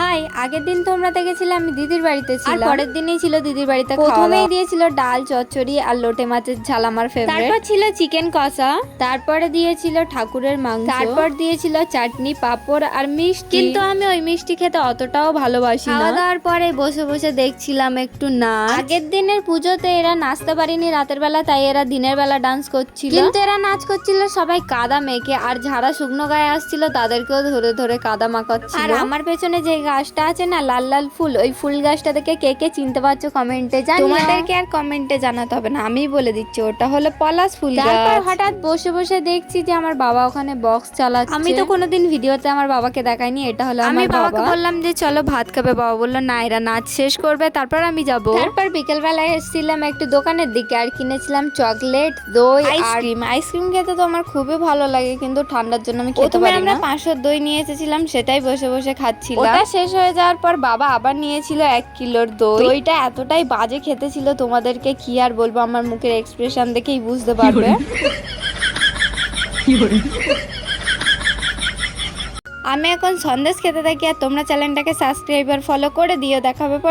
High, আগের দিন তোমরা দেখেছিলে আমি দিদির বাড়িতে ছিলাম, আর পরের দিনই ছিল দিদির বাড়িতে খাওয়া। প্রথমেই দিয়েছিল ডাল, চচ্চড়ি আর লোটে মাছের ঝাল, আমার ফেভারিট। তারপর ছিল চিকেন কষা, তারপরে দিয়েছিল ঠাকুরের মাংস, তারপর দিয়েছিল চাটনি, পাঁপড় আর মিষ্টি। কিন্তু আমি ওই মিষ্টি খেতে অতটাও ভালোবাসি না। খাওয়া দাওয়ার পরে বসে বসে দেখছিলাম একটু নাচ। আগের দিনের পুজোতে এরা নাচতে পারিনি রাতের বেলা, তাই এরা দিনের বেলা ডান্স করছিল। কিন্তু এরা নাচ করছিল সবাই কাদা মেখে, আর যারা শুকনো গায়ে আসছিল তাদেরকেও ধরে ধরে কাদা মাখাচ্ছিল। আর আমার পেছনে যে গাছটা আছে না, লাল লাল ফুল, ওই ফুল গাছটা দেখে কে কে চিনতে পারছো কমেন্টে জানিও। তোমাদেরকে আর কমেন্টে জানাতে হবে না, আমি বলে দিচ্ছি ওটা হলো পলাশ ফুল গাছ। তারপর হঠাৎ বসে বসে দেখছি যে আমার বাবা ওখানে বক্স চালাচ্ছে। আমি তো কোনোদিন ভিডিওতে আমার বাবাকে দেখাইনি, এটা হলো আমার বাবা। বাবাকে বললাম যে চলো ভাত খাবে, বাবা বললো না, এরা নাচ শেষ করবে তারপর আমি যাব। তারপর বিকেল বেলায় এসেছিলাম একটু দোকানের দিকে, আর কিনেছিলাম চকলেট, দই, আইসক্রিম। আইসক্রিম খেতে তো আমার খুবই ভালো লাগে, কিন্তু ঠান্ডার জন্য আমি খেতে পারি না। আমরা 500 দই নিয়ে এসেছিলাম, সেটাই বসে বসে খাচ্ছিলাম। ওটা শেষ হয়ে যাওয়ার পর বাবা আবার নিয়েছিল 1 কিলোর দই। দইটা এতটাই বাজে খেতে ছিল, তোমাদেরকে কি আর বলবো, আমার মুখের এক্সপ্রেশন দেখেই বুঝতে পারবে। আমি এখন সন্দেশ খেতে থাকি, আর তোমরা চ্যানেলটাকে সাবস্ক্রাইব আর ফলো করে দিও। দেখা হবে পরে।